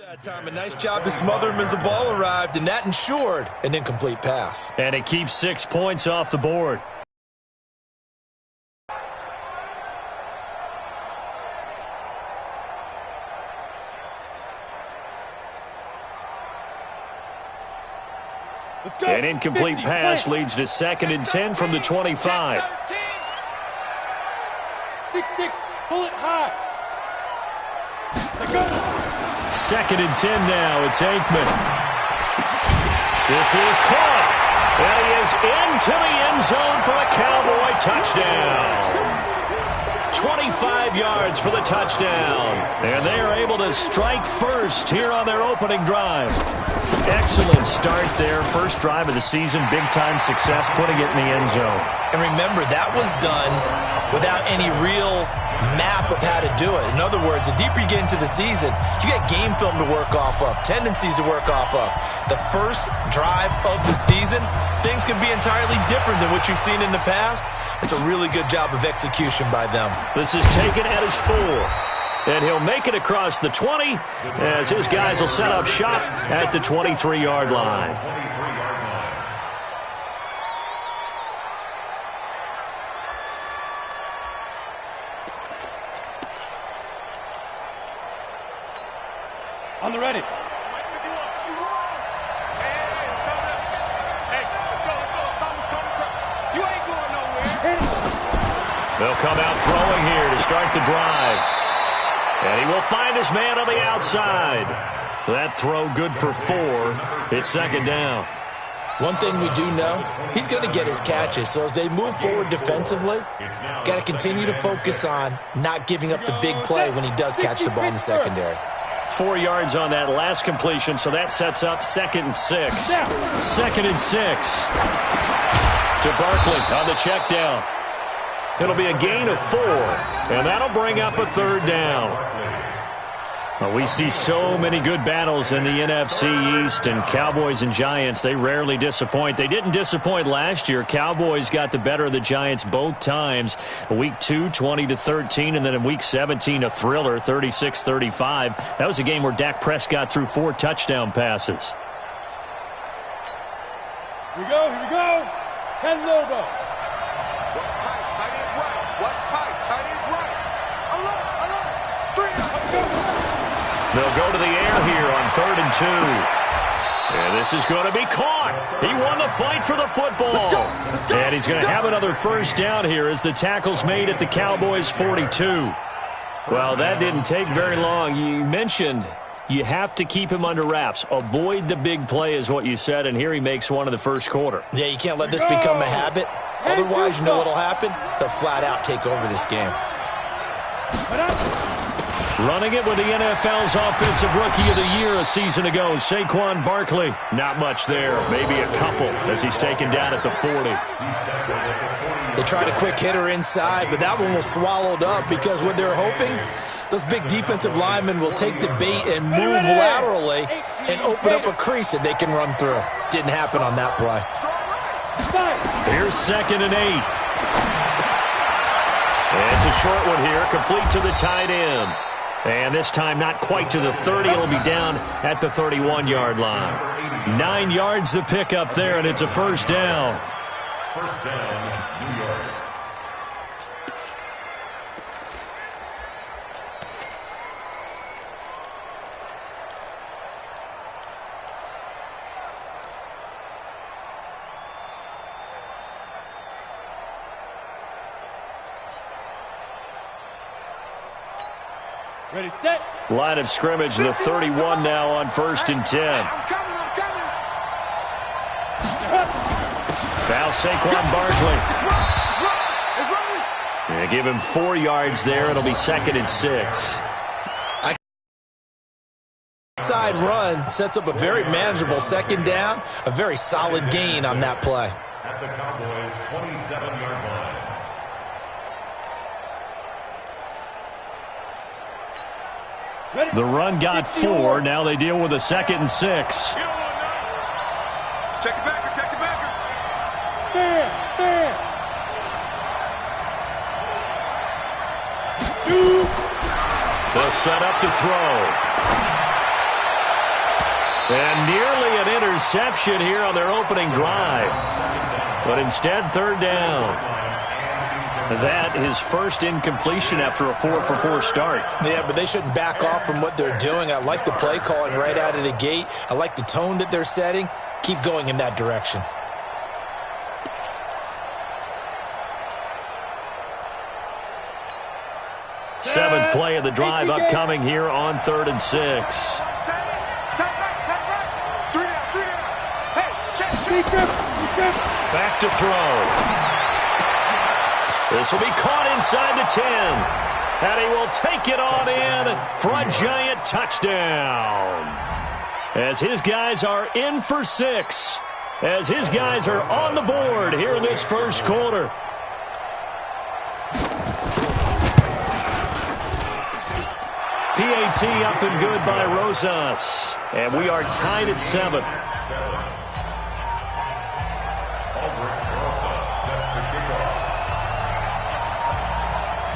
That time, a nice job to smother him as the ball arrived, and that ensured an incomplete pass. And it keeps 6 points off the board. An incomplete pass leads to 2nd and 10 from the 25. 6-6, pull it high. 2nd and 10 now. It's Aikman. This is caught. And he is into the end zone for a Cowboy touchdown. 25 yards for the touchdown. And they are able to strike first here on their opening drive. Excellent start there. First drive of the season. Big-time success putting it in the end zone. And remember, that was done without any real map of how to do it. In other words, the deeper you get into the season, you get game film to work off of, tendencies to work off of. The first drive of the season, things can be entirely different than what you've seen in the past. It's a really good job of execution by them. This is taken at his 4. And he'll make it across the 20 as his guys will set up shop at the 23-yard line. On the ready. They'll come out throwing here to start the drive. And he will find his man on the outside. That throw good for 4. It's 2nd down. One thing we do know, he's going to get his catches. So as they move forward defensively, got to continue to focus on not giving up the big play when he does catch the ball in the secondary. 4 yards on that last completion, so that sets up 2nd and 6. 2nd and 6. To Barkley on the check down. It'll be a gain of 4, and that'll bring up a 3rd down. Well, we see so many good battles in the NFC East, and Cowboys and Giants, they rarely disappoint. They didn't disappoint last year. Cowboys got the better of the Giants both times. Week 2, 20-13, and then in Week 17, a thriller, 36-35. That was a game where Dak Prescott threw 4 touchdown passes. Here we go. 10 Lobo. What's tight? Tight is right. What's tight? Tight is right. Alert! 3. They'll go to the air here on 3rd and 2. And this is going to be caught. He won the fight for the football. Let's go. And he's going to have another first down here as the tackle's made at the Cowboys' 42. Well, that didn't take very long. You mentioned you have to keep him under wraps. Avoid the big play is what you said, and here he makes one in the first quarter. Yeah, you can't let this become a habit. Otherwise, you know what'll happen? They'll flat out take over this game. Running it with the NFL's Offensive Rookie of the Year a season ago, Saquon Barkley. Not much there, maybe a couple as he's taken down at the 40. They tried a quick hitter inside, but that one was swallowed up because what they're hoping, those big defensive linemen will take the bait and move laterally and open up a crease that they can run through. Didn't happen on that play. Here's 2nd and 8. It's a short one here, complete to the tight end. And this time not quite to the 30. It'll be down at the 31-yard line. 9 yards to pick up there, and it's a first down. First down, New York. Ready, set. Line of scrimmage, the 31 now on 1st and 10. I'm coming. Foul Saquon Barkley. It's running. They give him 4 yards there. It'll be 2nd and 6. Side run sets up a very manageable 2nd down, a very solid gain on that play. At the Cowboys' 27-yard line. The run got 4. Now they deal with a 2nd and 6. Check it back. There. They'll set up to throw. And nearly an interception here on their opening drive. But instead, third down. That is first incompletion after a 4-for-4 start. Yeah, but they shouldn't back off from what they're doing. I like the play calling right out of the gate. I like the tone that they're setting. Keep going in that direction. Seventh play of the drive upcoming here on 3rd and 6. Back to throw. This will be caught inside the 10. And he will take it on in for a giant touchdown. As his guys are in for 6. As his guys are on the board here in this first quarter. PAT up and good by Rosas. And we are tied at 7.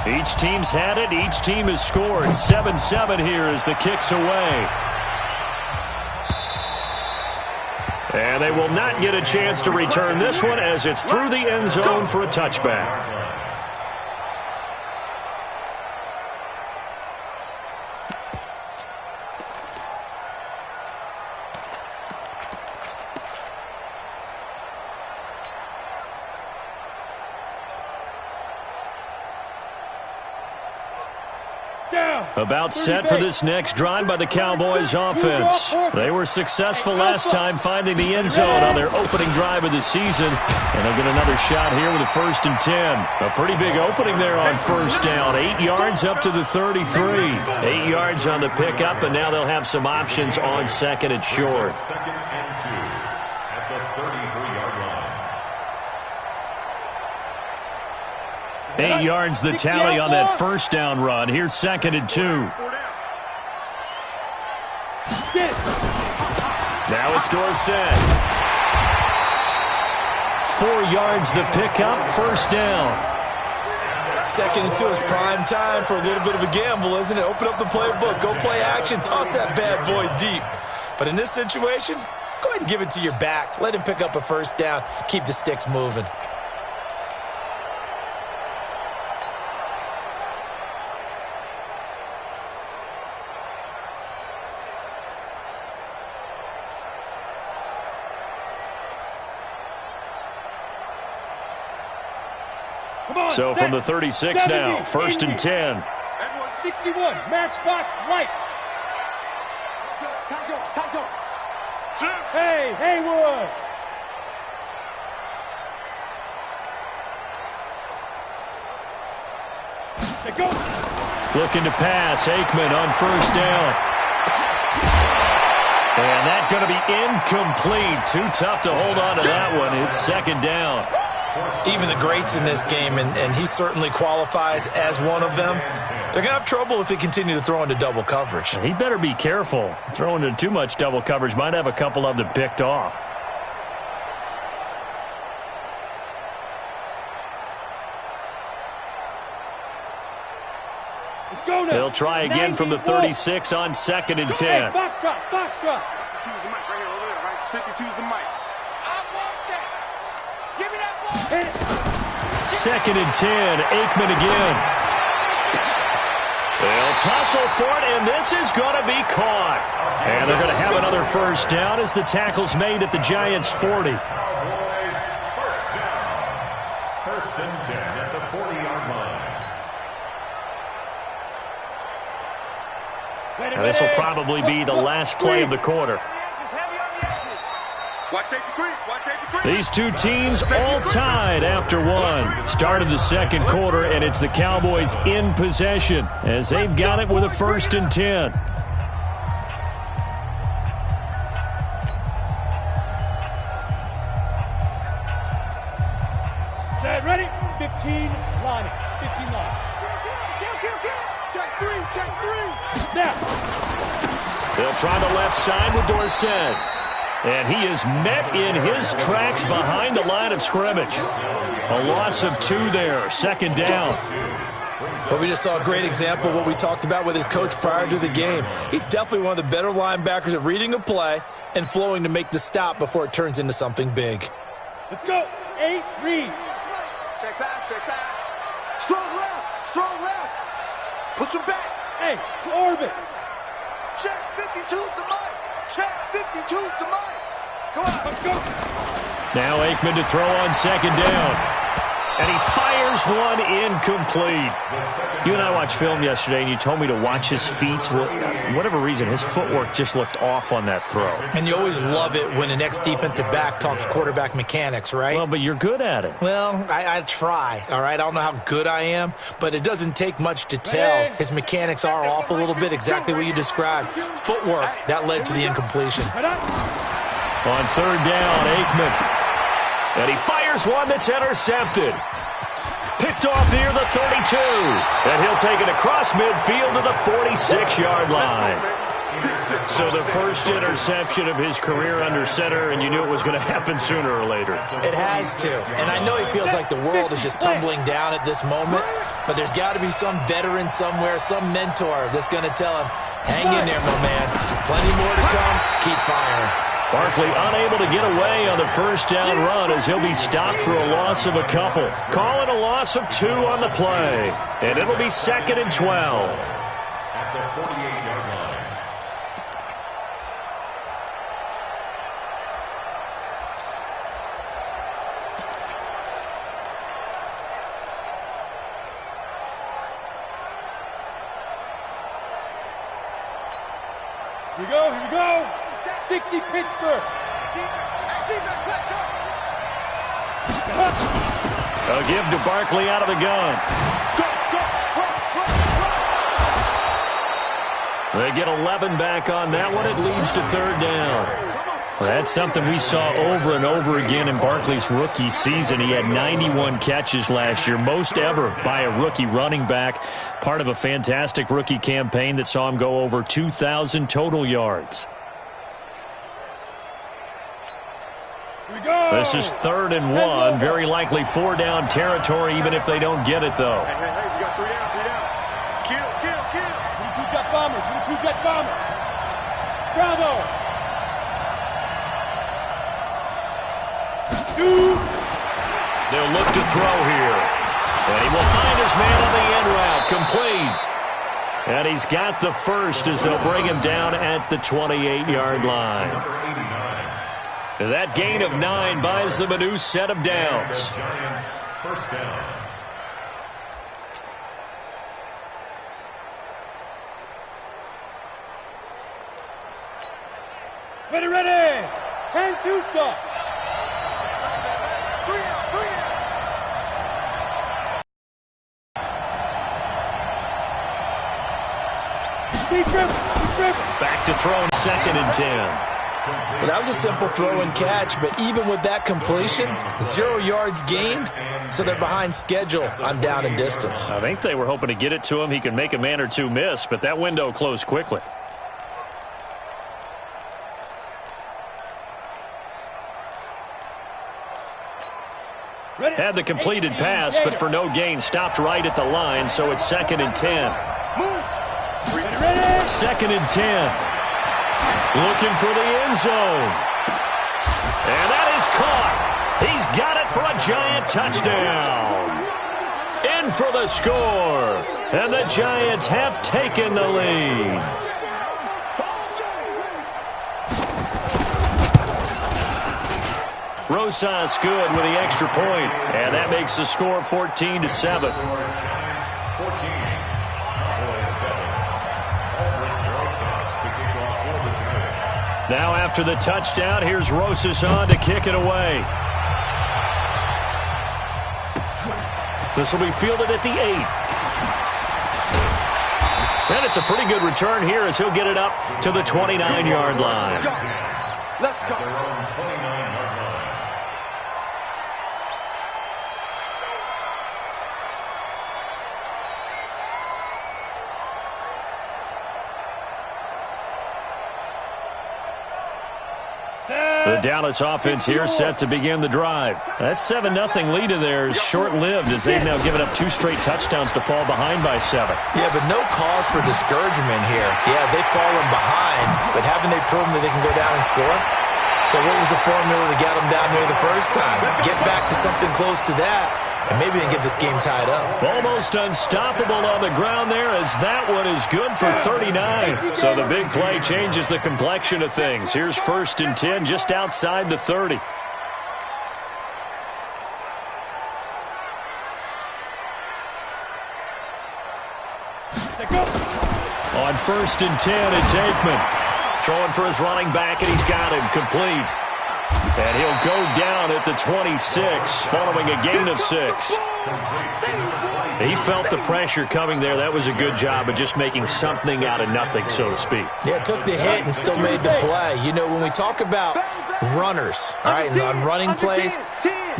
Each team's had it. Each team has scored. 7-7 here as the kick's away. And they will not get a chance to return this one as it's through the end zone for a touchback. About set for this next drive by the Cowboys offense. They were successful last time finding the end zone on their opening drive of the season. And they'll get another shot here with a 1st and 10. A pretty big opening there on first down. 8 yards up to the 33. 8 yards on the pickup, and now they'll have some options on 2nd and short. 2nd and 2 at the 33-yard line. 8 yards the tally on that first down run. Here's 2nd and 2. Now it's Dorsett. 4 yards the pickup, first down. 2nd and 2 is prime time for a little bit of a gamble, isn't it? Open up the playbook, go play action, toss that bad boy deep. But in this situation, go ahead and give it to your back. Let him pick up a first down. Keep the sticks moving. So from the 36 now, 1st and 10. 61, matchbox lights. Hey, Haywood. Go. Looking to pass. Aikman on first down. And that's going to be incomplete. Too tough to hold on to that one. It's 2nd down. Even the greats in this game, and he certainly qualifies as one of them, they're going to have trouble if they continue to throw into double coverage. He better be careful. Throwing into too much double coverage might have a couple of them picked off. Let's go now. They'll try again from the 36 on 2nd and 10. Hey, box drop, box drop. 52's the mic right here, over there, right? 52's the mic. 2nd and 10. Aikman again. They'll tussle for it, and this is going to be caught. And they're going to have another first down as the tackle's made at the Giants' 40. Cowboys, first down. 1st and 10 at the 40-yard line. Now, this will probably be the last play of the quarter. These two teams all tied after one. Start of the 2nd quarter, and it's the Cowboys in possession as they've got it with a 1st and 10. Set, ready? 15 line. 15 line. Check 3, check 3. Now. They'll try the left side with Dorsett. And he is met in his tracks behind the line of scrimmage. A loss of 2 there. 2nd down. But we just saw a great example of what we talked about with his coach prior to the game. He's definitely one of the better linebackers at reading a play and flowing to make the stop before it turns into something big. Let's go. 8, read. Check back, check back. Strong left, strong left. Push him back. Hey, orbit. Check 52's the mic. Check 52's the mic. Go on. Let's go. Now Aikman to throw on second down. And he fires one incomplete. You and I watched film yesterday, and you told me to watch his feet. Well, for whatever reason, his footwork just looked off on that throw. And you always love it when an ex-defensive back talks quarterback mechanics, right? Well, but you're good at it. Well, I try, all right? I don't know how good I am, but it doesn't take much to tell. His mechanics are off a little bit, exactly what you described. Footwork, that led to the incompletion. On third down, Aikman. And he fires one that's intercepted. Picked off near the 32. And he'll take it across midfield to the 46-yard line. So the first interception of his career under center, and you knew it was going to happen sooner or later. It has to. And I know he feels like the world is just tumbling down at this moment, but there's got to be some veteran somewhere, some mentor that's going to tell him, hang in there, my man. Plenty more to come. Keep firing. Barkley unable to get away on the first down run as he'll be stopped for a loss of a couple. Calling a loss of 2 on the play. And it'll be 2nd and 12. At the 48-yard line. Here we go, here we go. 60 Pittsburgh. A give to Barkley out of the gun. They get 11 back on that one. It leads to third down. Well, that's something we saw over and over again in Barkley's rookie season. He had 91 catches last year, most ever by a rookie running back. Part of a fantastic rookie campaign that saw him go over 2,000 total yards. This is 3rd and 1. Very likely 4-down territory, even if they don't get it, though. Hey, we got 3 down, 3 down. Kill, kill, kill. 22-jet bombers, 22-jet bombers. Bravo. Shoot. They'll look to throw here. And he will find his man on the end route. Complete. And he's got the first as they'll bring him down at the 28-yard line. Number 89. That gain of 9 buys them a new set of downs. Giants, first down. Ready, ready. 10-2 stop. 3 down, 3 down. Deep dribble, deep dribble. Back to throw 2nd and 10. Well, that was a simple throw and catch, but even with that completion, 0 yards gained, so they're behind schedule on down and distance. I think they were hoping to get it to him. He can make a man or two miss, but that window closed quickly. Had the completed pass, but for no gain, stopped right at the line, so it's 2nd and 10. Ready, ready. 2nd and 10. Looking for the end zone. And that is caught. He's got it for a Giant touchdown. In for the score. And the Giants have taken the lead. Rosas good with the extra point. And that makes the score 14-7. Now after the touchdown, here's Rosas on to kick it away. This will be fielded at the 8. And it's a pretty good return here as he'll get it up to the 29-yard line. Let's go. The Dallas offense here set to begin the drive. That 7-0 lead of theirs short-lived as they've now given up 2 straight touchdowns to fall behind by 7. Yeah, but no cause for discouragement here. Yeah, they've fallen behind, but haven't they proven that they can go down and score? So what was the formula to get them down there the first time? Get back to something close to that, and maybe they can get this game tied up. Almost unstoppable on the ground there as that one is good for 39. So the big play changes the complexion of things. Here's 1st and 10 just outside the 30. On 1st and 10, it's Aikman. Throwing for his running back, and he's got him complete. And he'll go down at the 26, following a gain of 6. He felt the pressure coming there. That was a good job of just making something out of nothing, so to speak. Yeah, took the hit and still made the play. You know, when we talk about runners, all right, and on running plays,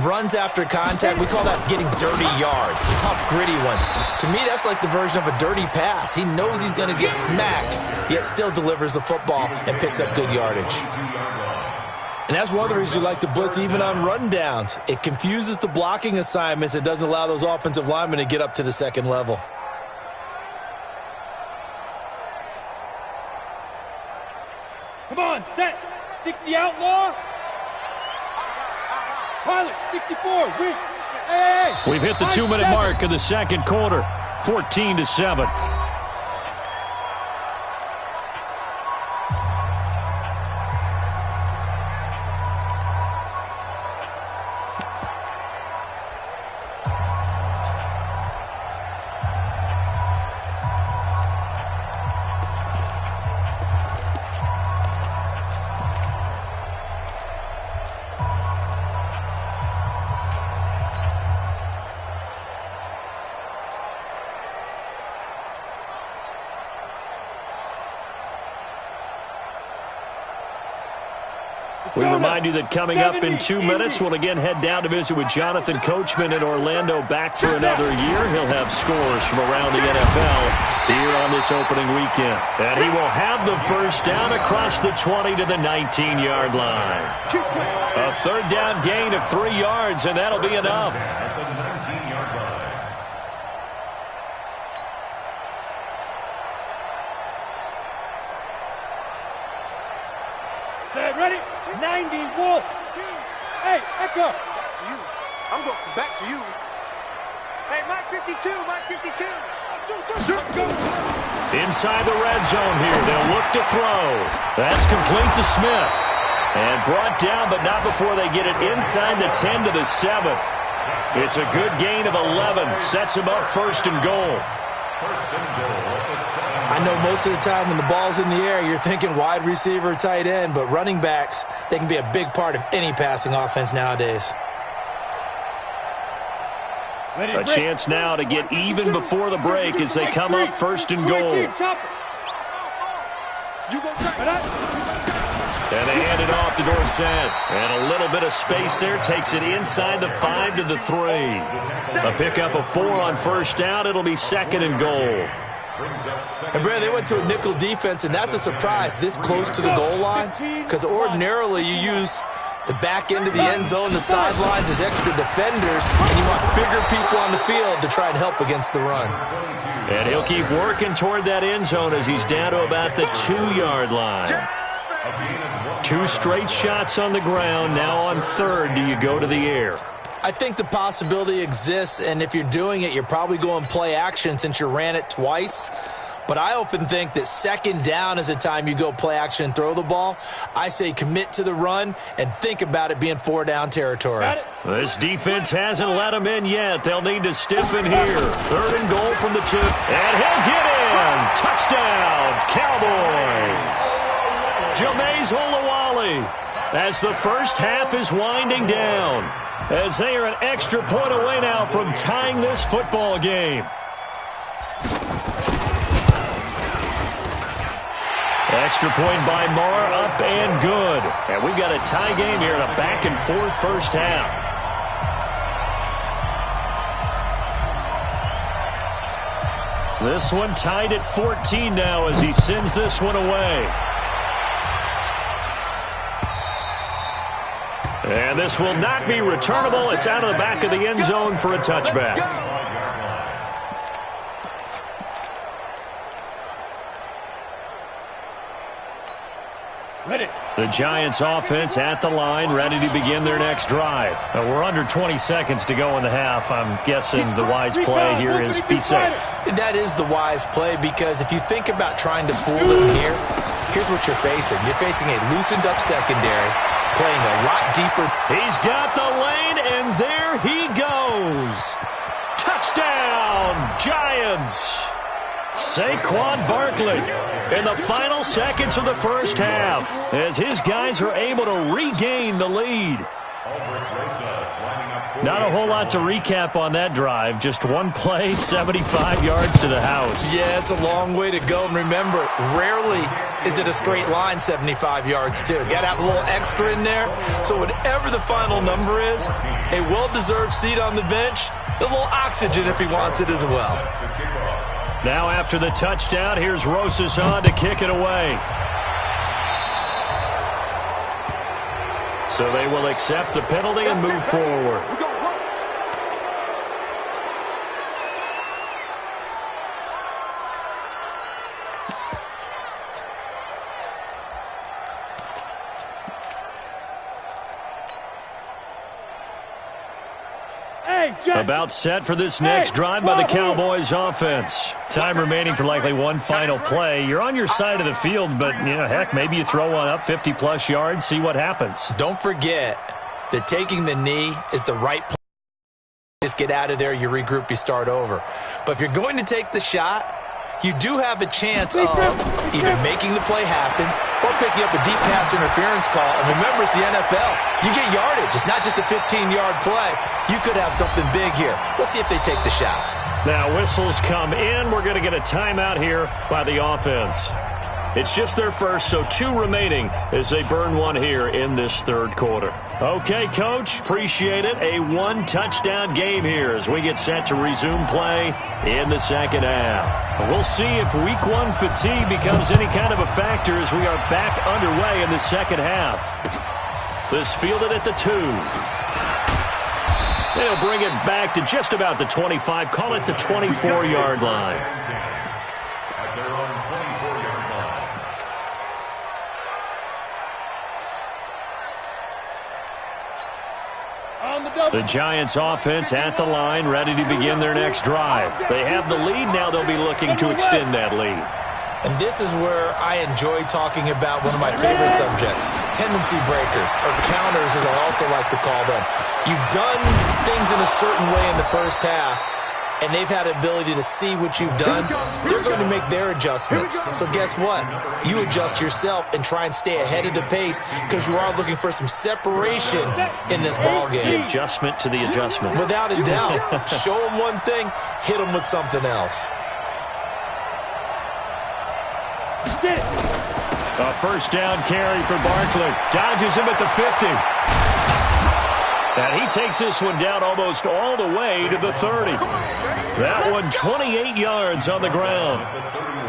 runs after contact, we call that getting dirty yards, tough, gritty ones. To me, that's like the version of a dirty pass. He knows he's going to get smacked, yet still delivers the football and picks up good yardage. And that's one of the reasons you like to blitz even on run downs. It confuses the blocking assignments. It doesn't allow those offensive linemen to get up to the second level. Come on, set. 60 outlaw. Pilot, 64, win. Hey! We've hit the 2-minute mark of the second quarter. 14-7. We remind you that coming up in 2 minutes, we'll again head down to visit with Jonathan Coachman in Orlando, back for another year. He'll have scores from around the NFL here on this opening weekend. And he will have the first down across the 20 to the 19-yard line. A 3rd down gain of 3 yards, and that'll be enough. Set, ready? 90, Wolf. Hey, Echo. Back to you. I'm going back to you. Hey, Mike 52, Mike 52. Go. Inside the red zone here. They'll look to throw. That's complete to Smith. And brought down, but not before they get it inside the 10 to the 7. It's a good gain of 11. Sets him up 1st and goal. I know most of the time when the ball's in the air, you're thinking wide receiver, tight end, but running backs, they can be a big part of any passing offense nowadays. A chance now to get even before the break as they come up 1st and goal. And they hand it off to Dorsett. And a little bit of space there. Takes it inside the 5 to the 3. A pickup of 4 on 1st down. It'll be 2nd and goal. And, Brad, they went to a nickel defense, and that's a surprise this close to the goal line, because ordinarily you use the back end of the end zone, the sidelines as extra defenders, and you want bigger people on the field to try and help against the run. And he'll keep working toward that end zone as he's down to about the 2-yard line. 2 straight shots on the ground. Now on 3rd, do you go to the air? I think the possibility exists, and if you're doing it, you're probably going play action since you ran it twice. But I often think that 2nd down is a time you go play action and throw the ball. I say commit to the run and think about it being 4-down territory. This defense hasn't let them in yet. They'll need to stiffen here. 3rd and goal from the 2. And he'll get in. Touchdown, Cowboys. Jameis Olawale as the first half is winding down, as they are an extra point away now from tying this football game. Extra point by Marr, up and good. And we've got a tie game here in a back-and-forth first half. This one tied at 14 now as he sends this one away. And this will not be returnable. It's out of the back of the end zone for a touchback. Ready. The Giants offense at the line, ready to begin their next drive. We're under 20 seconds to go in the half. I'm guessing the wise play here is be safe. That is the wise play, because if you think about trying to fool them here, here's what you're facing. You're facing a loosened up secondary, playing a lot deeper. He's got the lane, and there he goes. Touchdown, Giants. Saquon Barkley in the final seconds of the first half as his guys are able to regain the lead. Not a whole lot to recap on that drive. Just one play, 75 yards to the house. Yeah, it's a long way to go. And remember, rarely is it a straight line 75 yards, too. Got to have a little extra in there. So whatever the final number is, a well-deserved seat on the bench, a little oxygen if he wants it as well. Now after the touchdown, here's Rosas on to kick it away. So they will accept the penalty and move forward. About set for this next drive by the Cowboys offense. Time remaining for likely one final play. You're on your side of the field, but, heck, maybe you throw one up 50-plus yards, see what happens. Don't forget that taking the knee is the right play. Just get out of there, you regroup, you start over. But if you're going to take the shot, you do have a chance of either making the play happen or picking up a deep pass interference call. And remember, it's the NFL. You get yardage. It's not just a 15-yard play. You could have something big here. Let's see if they take the shot. Now whistles come in. We're going to get a timeout here by the offense. It's just their first, so 2 remaining as they burn one here in this third quarter. Okay, Coach, appreciate it. A 1-touchdown game here as we get set to resume play in the second half. We'll see if week 1 fatigue becomes any kind of a factor as we are back underway in the second half. This fielded at the 2. They'll bring it back to just about the 25, call it the 24-yard line. The Giants offense at the line, ready to begin their next drive. They have the lead. Now they'll be looking to extend that lead. And this is where I enjoy talking about one of my favorite subjects, tendency breakers, or counters as I also like to call them. You've done things in a certain way in the first half, and they've had the ability to see what you've done. They're going to make their adjustments. So guess what? You adjust yourself and try and stay ahead of the pace because you are looking for some separation in this ball game. The adjustment to the adjustment. Without a doubt. Show them one thing, hit them with something else. A first down carry for Barkley. Dodges him at the 50. And he takes this one down almost all the way to the 30. That one 28 yards on the ground.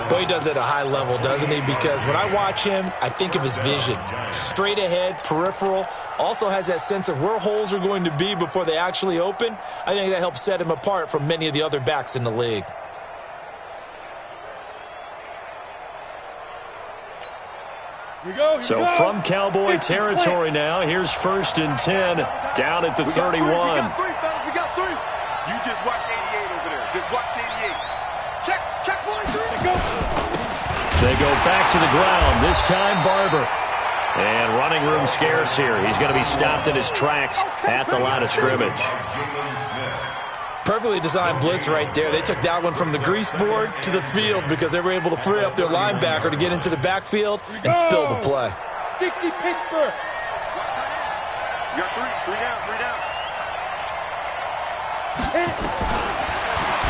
Boy, he does it at a high level, doesn't he? Because when I watch him, I think of his vision. Straight ahead, peripheral. Also has that sense of where holes are going to be before they actually open. I think that helps set him apart from many of the other backs in the league. So from Cowboy territory now, here's 1st and 10 down at the 31. We got 3. You just watch 88 over there. Just watch 88. Check 1, 3. They go back to the ground. This time Barber. And running room scarce here. He's going to be stopped in his tracks at the line of scrimmage. Perfectly designed blitz right there. They took that one from the grease board to the field because they were able to free up their linebacker to get into the backfield and spill the play. 60 Pittsburgh. You got 3 down.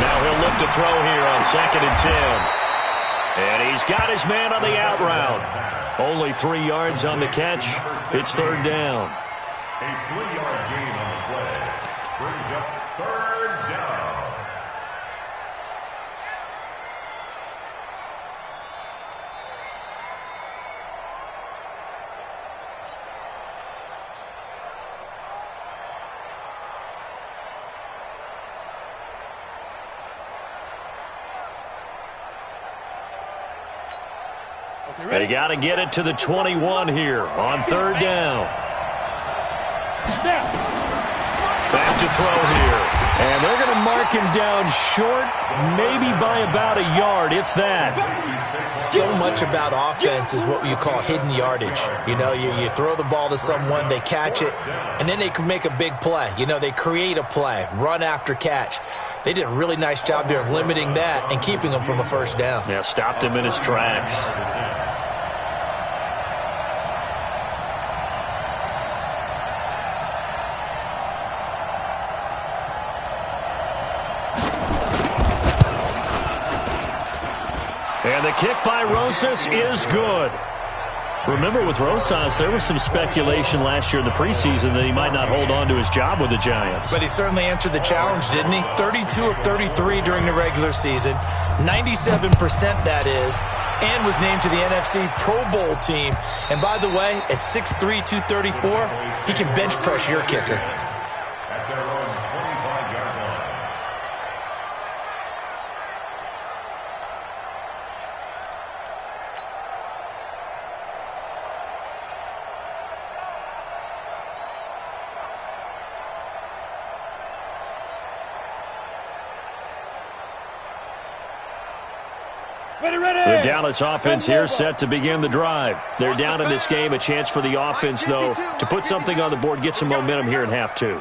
Now he'll look to throw here on 2nd and 10. And he's got his man on the out route. Only 3 yards on the catch. It's 3rd down. A 3-yard gain on the play brings up 3rd down. They got to get it to the 21 here on third down. Back to throw here. And they're going to mark him down short, maybe by about a yard, if that. So much about offense is what you call hidden yardage. You know, you throw the ball to someone, they catch it, and then they can make a big play. You know, they create a play, run after catch. They did a really nice job there of limiting that and keeping him from a first down. Yeah, stopped him in his tracks. And the kick by Rosas is good. Remember, with Rosas, there was some speculation last year in the preseason that he might not hold on to his job with the Giants. But he certainly answered the challenge, didn't he? 32 of 33 during the regular season, 97% that is, and was named to the NFC Pro Bowl team. And by the way, at 6'3", 234, he can bench press your kicker. At their own 25-yard line. The Dallas offense here set to begin the drive. They're down in this game. A chance for the offense, though, to put something on the board, get some momentum here in half two.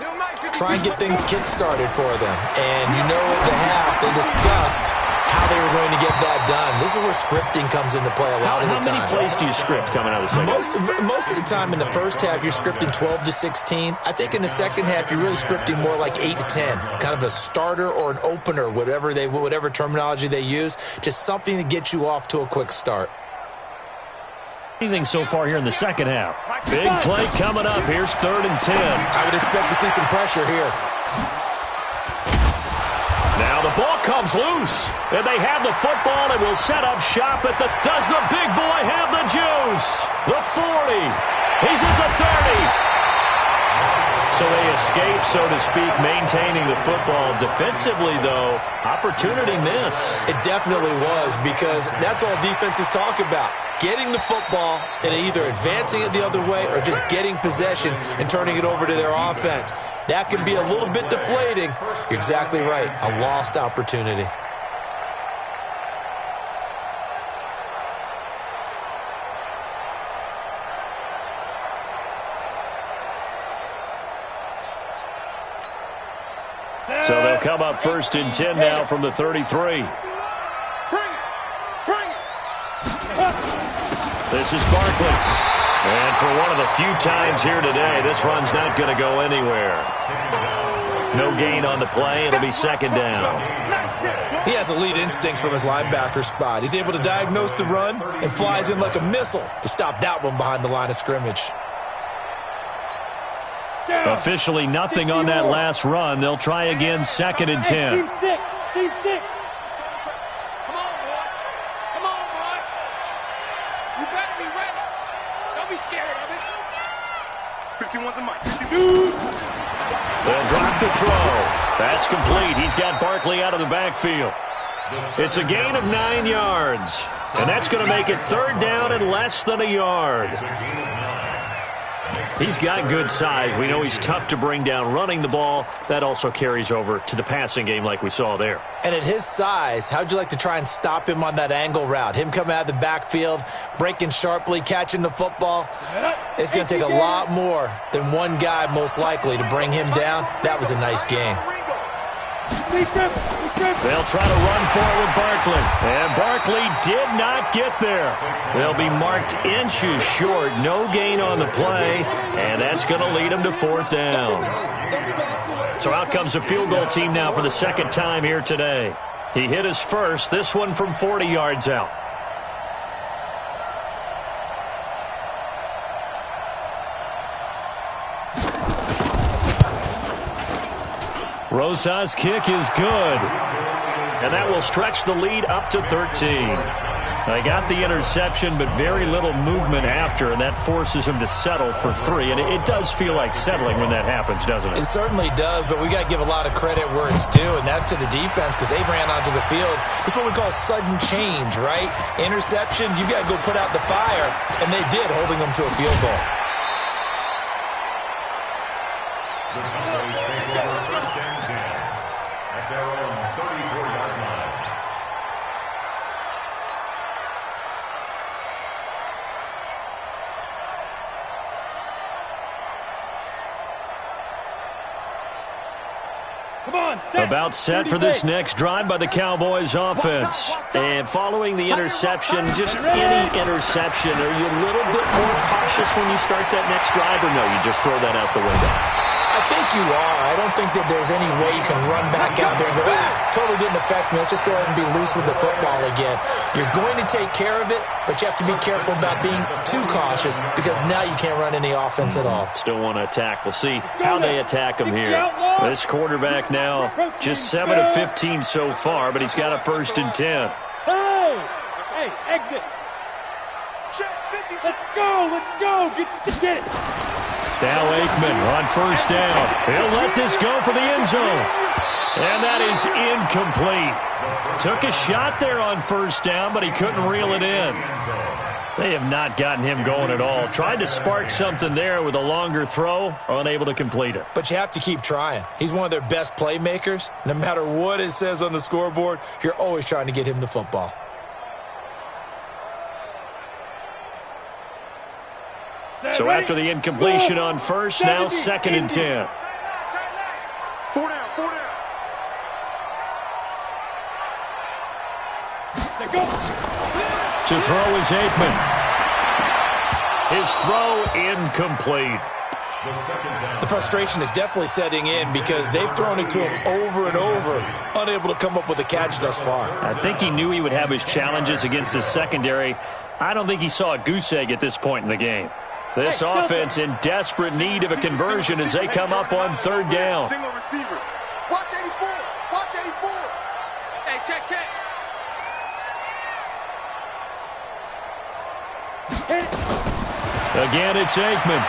Try and get things kick-started for them. And you know at the half, they discussed how they were going to get that done. This is where scripting comes into play a lot of the time. How many plays do you script coming out of the second? Most of the time in the first half, you're scripting 12 to 16. I think in the second half, you're really scripting more like 8 to 10. Kind of a starter or an opener, whatever terminology they use. Just something to get you off to a quick start. Anything so far here in the second half? Big play coming up. Here's 3rd and 10. I would expect to see some pressure here. Now the ball comes loose, and they have the football and will set up shop at the... Does the big boy have the juice? The 40. He's at the 30. So they escape, so to speak, maintaining the football. Defensively, though, opportunity miss. It definitely was, because that's all defenses talk about. Getting the football and either advancing it the other way or just getting possession and turning it over to their offense. That can be a little bit deflating. You're exactly right. A lost opportunity. So they'll come up 1st and 10 now from the 33. This is Barkley. And for one of the few times here today, this run's not going to go anywhere. No gain on the play. It'll be 2nd down. He has elite instincts from his linebacker spot. He's able to diagnose the run and flies in like a missile to stop that one behind the line of scrimmage. Officially nothing on that last run. They'll try again, 2nd and 10. Team 6. Team 6. Come on, boy. Come on, boy. You better be ready. Don't be scared of it. 51's a mic. They'll drop the throw. That's complete. He's got Barkley out of the backfield. It's a gain of 9 yards. And that's going to make it 3rd down and less than a yard. He's got good size. We know he's tough to bring down running the ball. That also carries over to the passing game like we saw there. And at his size, how'd you like to try and stop him on that angle route? Him coming out of the backfield, breaking sharply, catching the football. It's going to take a lot more than one guy, most likely, to bring him down. That was a nice game. They'll try to run for it with Barkley. And Barkley did not get there. They'll be marked inches short. No gain on the play. And that's going to lead them to 4th down. So out comes the field goal team now for the 2nd time here today. He hit his first, this one from 40 yards out. Rosas' kick is good. And that will stretch the lead up to 13. They got the interception, but very little movement after, and that forces him to settle for 3. And it does feel like settling when that happens, doesn't it? It certainly does, but we got to give a lot of credit where it's due, and that's to the defense because they ran onto the field. It's what we call sudden change, right? Interception, you got to go put out the fire, and they did, holding them to a field goal. The Cowboys take over first and 10 at their own 34-yard line. About set for this next drive by the Cowboys offense. And following the interception, just any interception, are you a little bit more cautious when you start that next drive, or no, you just throw that out the window? I think you are. I don't think that there's any way you can run back out there and go, totally didn't affect me. Let's just go ahead and be loose with the football again. You're going to take care of it, but you have to be careful about being too cautious because now you can't run any offense at all. Still want to attack. We'll see how they attack him here. This quarterback now just 7 of 15 so far, but he's got a 1st and 10. Hey, exit. Let's go. Get it. Now Aikman on 1st down. He'll let this go for the end zone. And that is incomplete. Took a shot there on 1st down, but he couldn't reel it in. They have not gotten him going at all. Tried to spark something there with a longer throw, unable to complete it. But you have to keep trying. He's one of their best playmakers. No matter what it says on the scoreboard, you're always trying to get him the football. So after the incompletion on 1st, now 2nd and 10. 4 down. To throw is Aikman. His throw incomplete. The frustration is definitely setting in because they've thrown it to him over and over, unable to come up with a catch thus far. I think he knew he would have his challenges against his secondary. I don't think he saw a goose egg at this point in the game. This offense in desperate need of a conversion as they come up on 3rd down. Single receiver. Watch 84. Hey, check. Again, it's Aikman.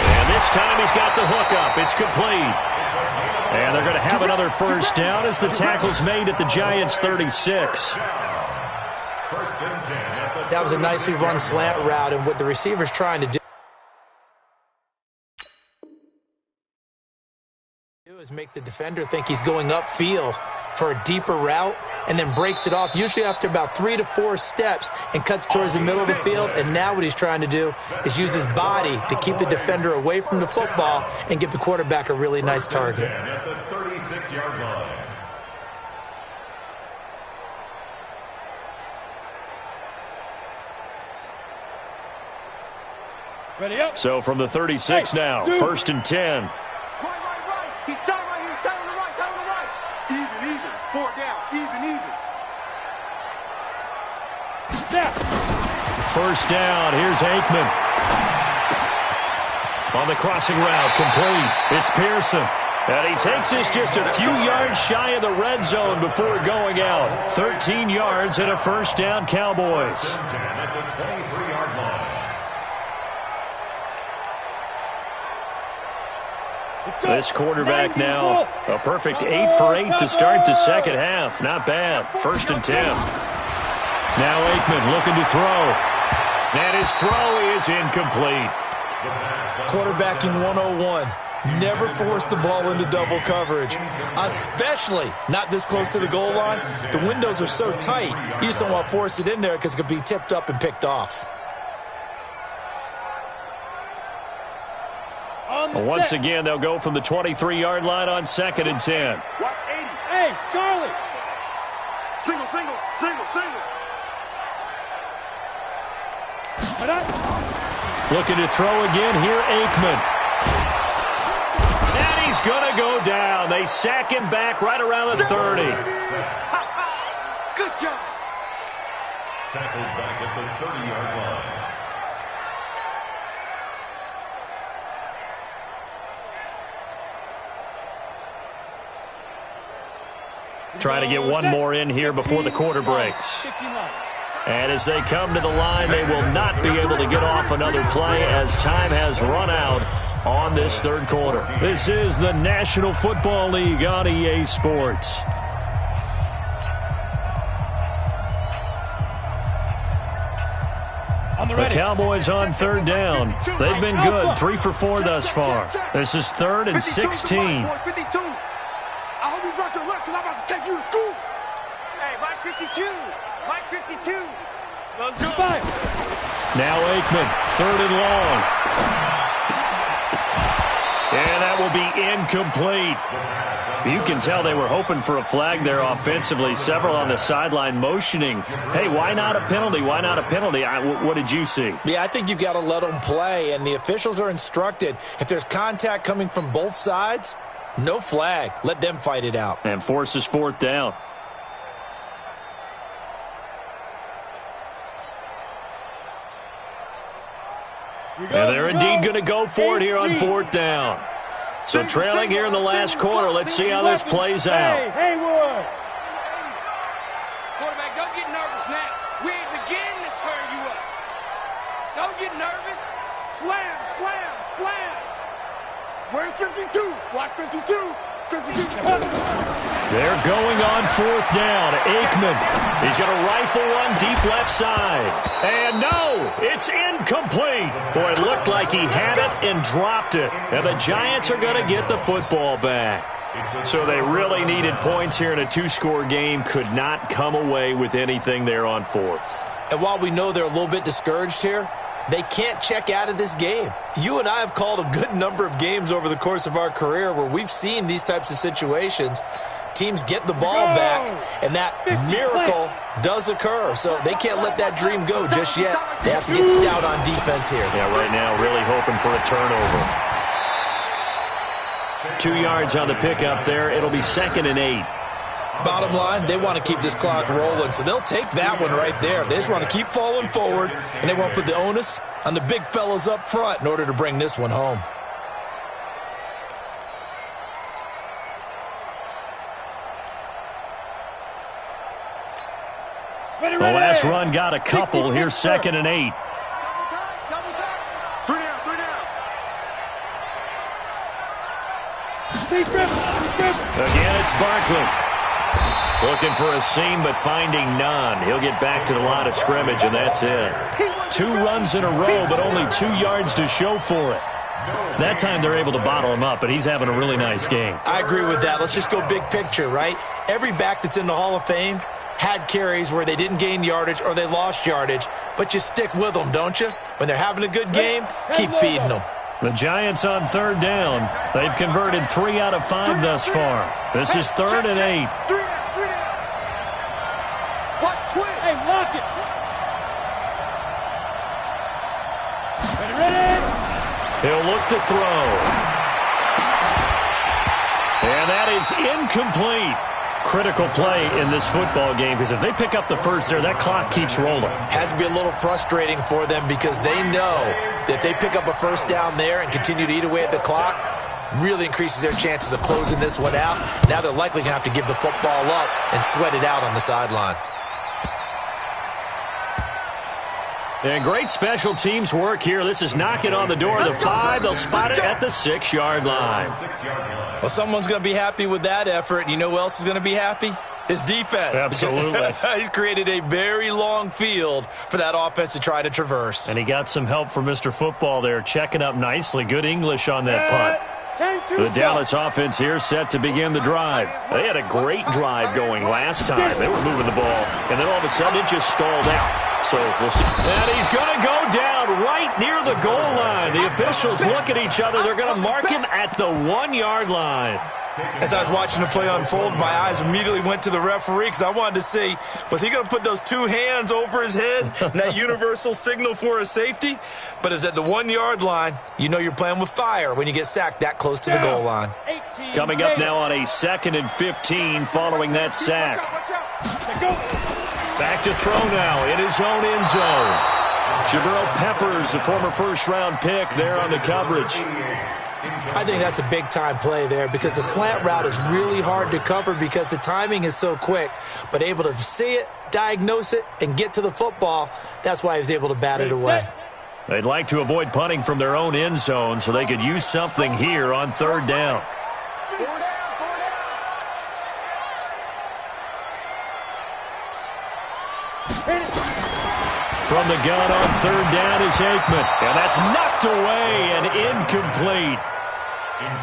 And this time he's got the hook up. It's complete. And they're going to have another 1st down as the tackle's made at the Giants' 36. That was a nicely run slant route, and what the receiver's trying to do is make the defender think he's going upfield for a deeper route and then breaks it off, usually after about 3 to 4 steps, and cuts towards the middle of the field. And now what he's trying to do is use his body to keep the defender away from the football and give the quarterback a really nice target. At the 36-yard line. Ready up. So from the 36 now, 1st and 10. Right. He's down right here. Down to the right. Even. 4 down. Even. Now. 1st down. Here's Aikman. On the crossing route, complete. It's Pearson. And he takes this just a few yards shy of the red zone before going out. 13 yards and a 1st down, Cowboys. At the 23-yard line. This quarterback now, a perfect 8 for 8 to start the second half. Not bad. 1st and 10. Now Aikman looking to throw. And his throw is incomplete. Quarterbacking 101. Never force the ball into double coverage, especially not this close to the goal line. The windows are so tight, you just don't want to force it in there because it could be tipped up and picked off. Once again, they'll go from the 23-yard line on 2nd and 10. Watch 80. Hey, Charlie. Single. Looking to throw again here, Aikman. And he's going to go down. They sack him back right around the 30. Good job. Tackled back at the 30-yard line. Trying to get one more in here before the quarter breaks. And as they come to the line, they will not be able to get off another play as time has run out on this third quarter. This is the National Football League on EA Sports. The Cowboys on third down. They've been good, 3 for 4 thus far. This is 3rd and 16. I hope you brought your lunch because I'm about to take you to school. Hey, Mike 52. Mike 52. Let's go. Now Aikman, 3rd and long. And that will be incomplete. You can tell they were hoping for a flag there offensively. Several on the sideline motioning. Hey, why not a penalty? Why not a penalty? What did you see? Yeah, I think you've got to let them play, and the officials are instructed. If there's contact coming from both sides, no flag. Let them fight it out. And forces 4th down. And they're indeed going to go for it here on 4th down. So trailing here in the last quarter. Let's see how this plays out. Haywood. Quarterback, don't get nervous now. We ain't beginning to turn you up. Don't get nervous. Slam, slam, slam. Where's 52? Watch 52. 52. They're going on 4th down. Aikman. He's going to rifle one deep left side. And no, it's incomplete. Boy, it looked like he had it and dropped it. And the Giants are going to get the football back. So they really needed points here in a 2-score game. Could not come away with anything there on 4th. And while we know they're a little bit discouraged here, they can't check out of this game. You and I have called a good number of games over the course of our career where we've seen these types of situations. Teams get the ball back, and that miracle does occur. So they can't let that dream go just yet. They have to get stout on defense here. Yeah, right now really hoping for a turnover. 2 yards on the pickup there. It'll be 2nd and 8. Bottom line, they want to keep this clock rolling, so they'll take that one right there. They just want to keep falling forward, and they want to put the onus on the big fellas up front in order to bring this one home. The last run got a couple. Here's 2nd and 8. Again, it's Barkley. Looking for a seam, but finding none. He'll get back to the line of scrimmage, and that's it. 2 runs in a row, but only 2 yards to show for it. That time they're able to bottle him up, but he's having a really nice game. I agree with that. Let's just go big picture, right? Every back that's in the Hall of Fame had carries where they didn't gain yardage or they lost yardage, but you stick with them, don't you? When they're having a good game, keep feeding them. The Giants on 3rd down. They've converted 3 out of 5 thus far. This is 3rd and 8. Hey, lock it. Ready? He'll look to throw. And that is incomplete. Critical play in this football game, because if they pick up the first there, that clock keeps rolling. Has to be a little frustrating for them because they know that if they pick up a first down there and continue to eat away at the clock, really increases their chances of closing this one out. Now they're likely going to have to give the football up and sweat it out on the sideline. And great special teams work here. This is knocking on the door of the 5. They'll spot it at the 6-yard line. Well, someone's going to be happy with that effort. You know who else is going to be happy? His defense. Absolutely. He's created a very long field for that offense to try to traverse. And he got some help from Mr. Football there, checking up nicely. Good English on that punt. The Dallas offense here set to begin the drive. They had a great drive going last time. They were moving the ball, and then all of a sudden it just stalled out. So we'll see. And he's going to go down right near the goal line. The officials look at each other. They're going to mark him at the 1-yard line. As I was watching the play unfold, my eyes immediately went to the referee because I wanted to see, was he going to put those 2 hands over his head and that universal signal for a safety? But it's at the 1-yard line. You know you're playing with fire when you get sacked that close to the goal line. Coming up now on a 2nd and 15 following that sack. Back to throw now in his own end zone. Jabril Peppers, a former first-round pick, there on the coverage. I think that's a big-time play there because the slant route is really hard to cover because the timing is so quick. But able to see it, diagnose it, and get to the football, that's why he was able to bat it away. They'd like to avoid punting from their own end zone so they could use something here on third down. From the gun on third down is Aikman. And that's knocked away and incomplete.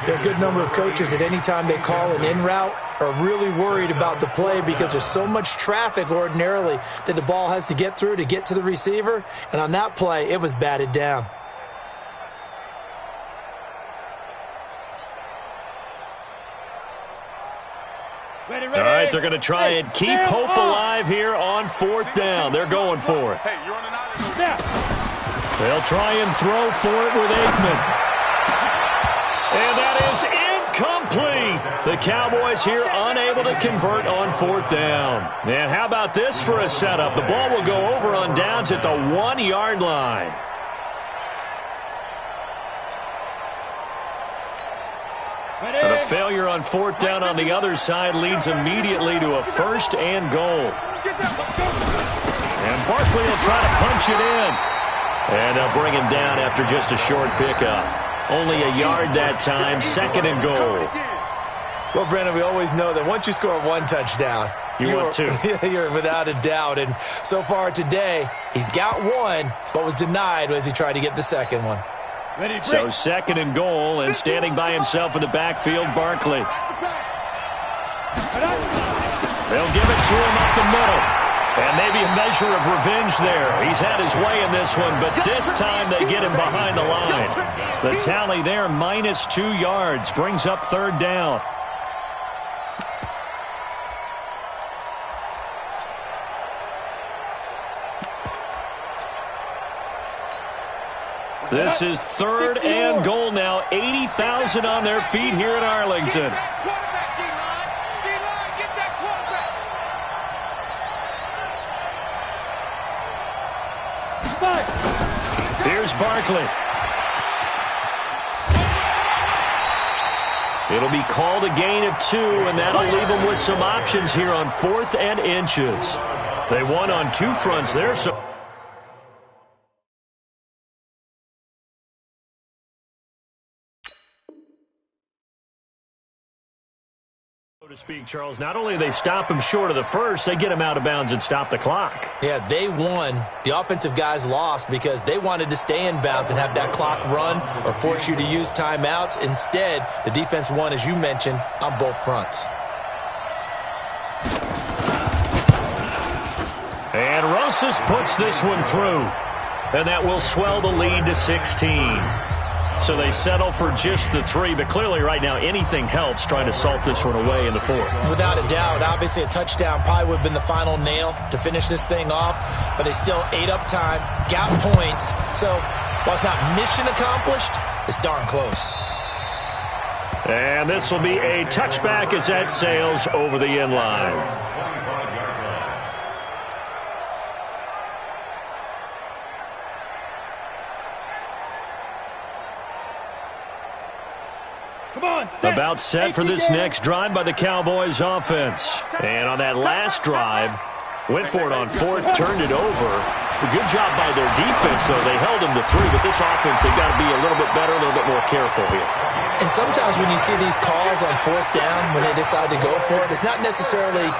There are a good number of coaches at any time they call an in route are really worried about the play because there's so much traffic ordinarily that the ball has to get through to get to the receiver. And on that play, it was batted down. Ready. All right, they're going to try and keep hope alive here on fourth down. They're going for it. Hey, you're on an island. They'll try and throw for it with Aikman. And that is incomplete. The Cowboys here unable to convert on fourth down. And how about this for a setup? The ball will go over on downs at the 1-yard line. And a failure on fourth down on the other side leads immediately to a first and goal. And Barkley will try to punch it in. And they'll bring him down after just a short pickup. Only a yard that time, second and goal. Well, Brandon, we always know that once you score one touchdown, you're without a doubt. And so far today, he's got one, but was denied as he tried to get the second one. So second and goal, and standing by himself in the backfield, Barkley. They'll give it to him up the middle. And maybe a measure of revenge there. He's had his way in this one, but this time they get him behind the line. The tally there, -2 yards, brings up third down. This is third and goal now. 80,000 on their feet here in Arlington. Here's Barkley. It'll be called a gain of 2, and that'll leave them with some options here on 4th and inches. They won on 2 fronts there, so to speak, Charles. Not only do they stop him short of the first, they get him out of bounds and stop the clock. Yeah, they won. The offensive guys lost because they wanted to stay in bounds and have that clock run or force you to use timeouts. Instead, the defense won, as you mentioned, on both fronts. And Rosas puts this one through. And that will swell the lead to 16. So they settle for just the 3, but clearly right now anything helps trying to salt this one away in the 4th. Without a doubt, obviously a touchdown probably would have been the final nail to finish this thing off, but they still ate up time, got points. So while it's not mission accomplished, it's darn close. And this will be a touchback as that sails over the end line. About set for this next drive by the Cowboys offense. And on that last drive, went for it on 4th, turned it over. A good job by their defense, though. They held them to 3, but this offense, they've got to be a little bit better, a little bit more careful here. And sometimes when you see these calls on 4th down, when they decide to go for it, it's not necessarily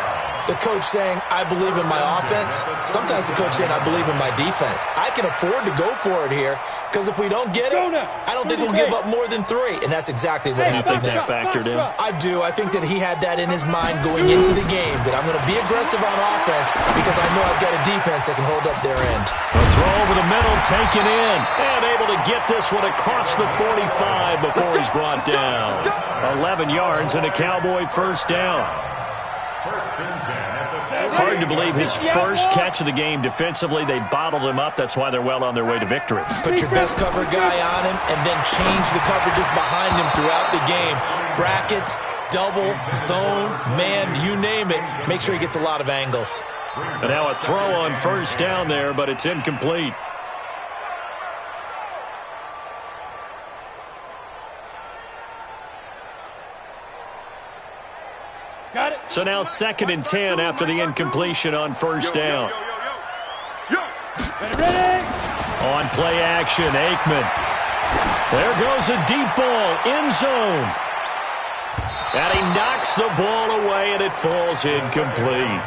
the coach saying, I believe in my offense. Sometimes the coach saying, I believe in my defense. I can afford to go for it here because if we don't get it, I don't think we'll give up more than 3. And that's exactly what happened there. You think that factored in? I do. I think that he had that in his mind going into the game, that I'm going to be aggressive on offense because I know I've got a defense that can hold up their end. A throw over the middle, taken in, and able to get this one across the 45 before he's brought down. 11 yards and a Cowboy first down. Hard to believe his first catch of the game defensively. They bottled him up. That's why they're well on their way to victory. Put your best cover guy on him and then change the coverages behind him throughout the game. Brackets, double, zone, man, you name it. Make sure he gets a lot of angles. And now a throw on first down there, but it's incomplete. Got it. So now 2nd and 10 after the incompletion on first down. Ready. On play action, Aikman. There goes a deep ball, end zone. And he knocks the ball away, and it falls incomplete.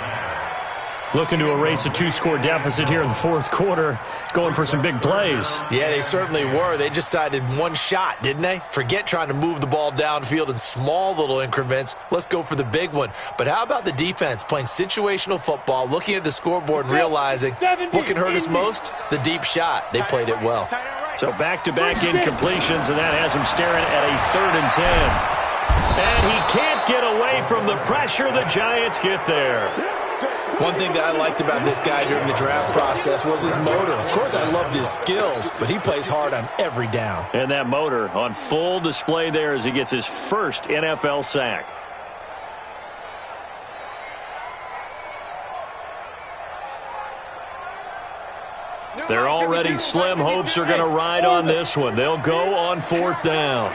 Looking to erase a 2-score deficit here in the fourth quarter, going for some big plays. Yeah, they certainly were. They just decided one shot, didn't they? Forget trying to move the ball downfield in small little increments. Let's go for the big one. But how about the defense playing situational football, looking at the scoreboard and realizing what can hurt us most? The deep shot. They played it well. So back-to-back incompletions, and that has him staring at a 3rd and 10. And he can't get away from the pressure. The Giants get there. One thing that I liked about this guy during the draft process was his motor. Of course, I loved his skills, but he plays hard on every down. And that motor on full display there as he gets his first NFL sack. Their already slim hopes are going to ride on this one. They'll go on 4th down.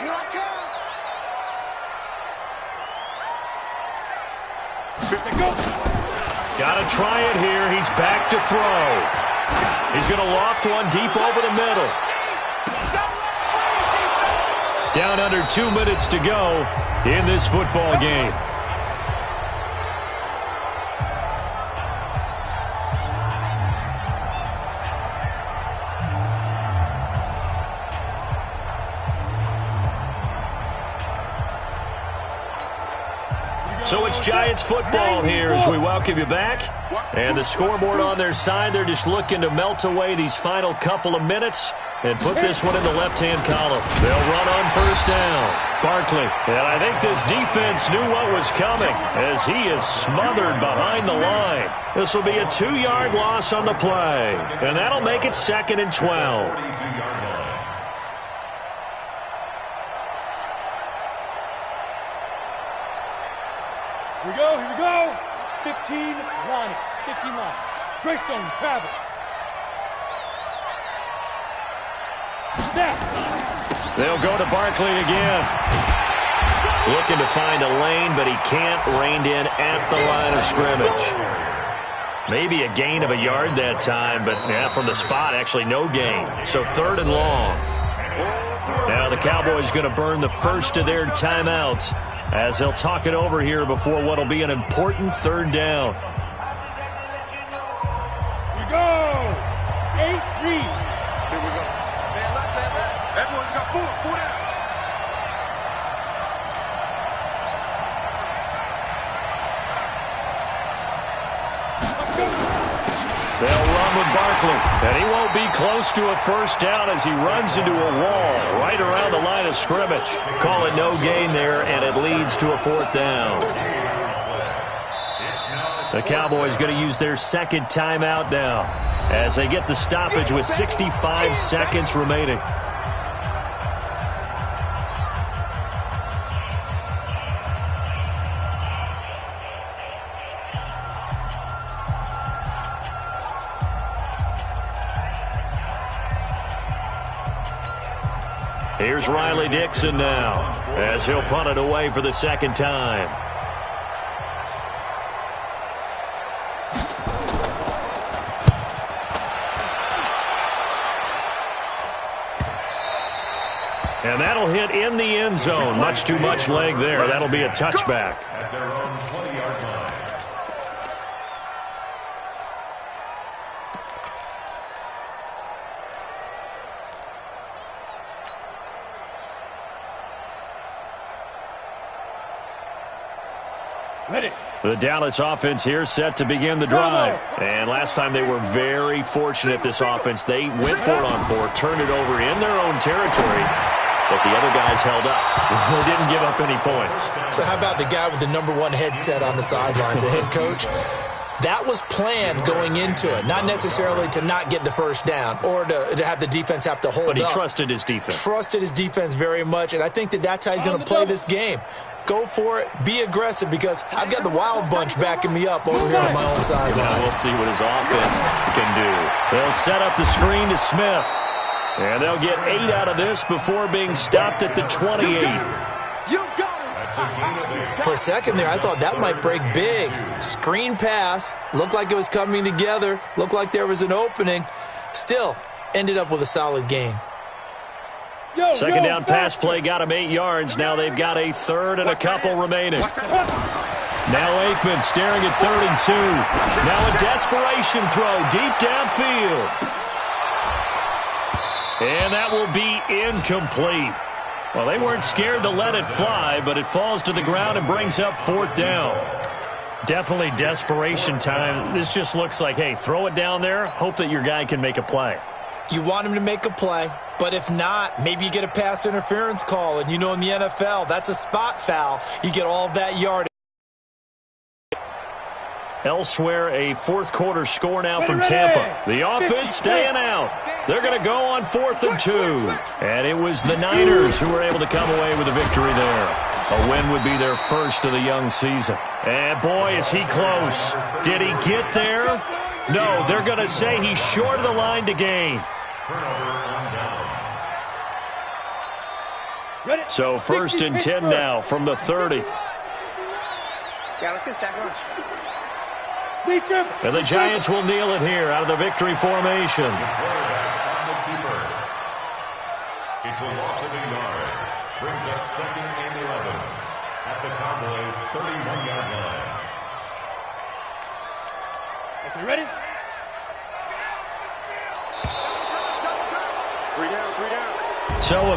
Got to try it here. He's back to throw. He's going to loft one deep over the middle. Down under 2 minutes to go in this football game. So it's Giants football here as we welcome you back. And the scoreboard on their side, they're just looking to melt away these final couple of minutes and put this one in the left-hand column. They'll run on first down. Barkley. And I think this defense knew what was coming as he is smothered behind the line. This will be a 2-yard loss on the play. And that'll make it 2nd and 12. Here we go. 15 line. 15 line. Greystone, travel. Snap. They'll go to Barkley again. Looking to find a lane, but he can't. Reined in at the line of scrimmage. Maybe a gain of a yard that time, but yeah, from the spot, actually no gain. So 3rd and long. Now the Cowboys going to burn the first of their timeouts as they'll talk it over here before what will be an important 3rd down. Here we go. 8-3. Here we go. Man left, man left. Everyone's got four down. They'll run with Barkley, and he won't be close to a first down as he runs into a wall right around the line of scrimmage. Call it no gain there, and it leads to a 4th down. The Cowboys going to use their 2nd timeout now as they get the stoppage with 65 seconds remaining. Here's Riley Dixon now as he'll punt it away for the 2nd time. And that'll hit in the end zone. Much too much leg there. That'll be a touchback. At their own 20-yard line. Ready. The Dallas offense here set to begin the drive. And last time they were very fortunate, this offense. They went for it on 4, turned it over in their own territory, but the other guys held up. They didn't give up any points. So how about the guy with the #1 headset on the sidelines, the head coach? That was planned going into it, not necessarily to not get the first down or to have the defense have to hold up. But he trusted his defense. Trusted his defense very much, and I think that's how he's going to play this game. Go for it. Be aggressive because I've got the wild bunch backing me up over here on my own sideline. We'll see what his offense can do. They'll set up the screen to Smith. And they'll get 8 out of this before being stopped at the 28. You got him. For a second there, I thought that might break big. Screen pass, looked like it was coming together, looked like there was an opening. Still, ended up with a solid gain. Second down pass play got him 8 yards. Now they've got a third and a couple remaining. Now Aikman staring at 3rd and 2. Now a desperation throw deep downfield. And that will be incomplete. Well, they weren't scared to let it fly, but it falls to the ground and brings up 4th down. Definitely desperation time. This just looks like, hey, throw it down there, hope that your guy can make a play. You want him to make a play, but if not, maybe you get a pass interference call. And you know in the NFL, that's a spot foul. You get all that yardage. Elsewhere, a 4th quarter score now from Tampa. The offense staying out. They're going to go on 4th and 2. And it was the Niners who were able to come away with a victory there. A win would be their first of the young season. And boy, is he close. Did he get there? No, they're going to say he's short of the line to gain. So 1st and 10 now from the 30. Yeah, let's get sack lunch. And the Giants will kneel it here out of the victory formation. It's a loss of a yard. Brings up 2nd and 11 at the Cowboys' 31-yard line. Okay, ready? 3 down, 3 down. So a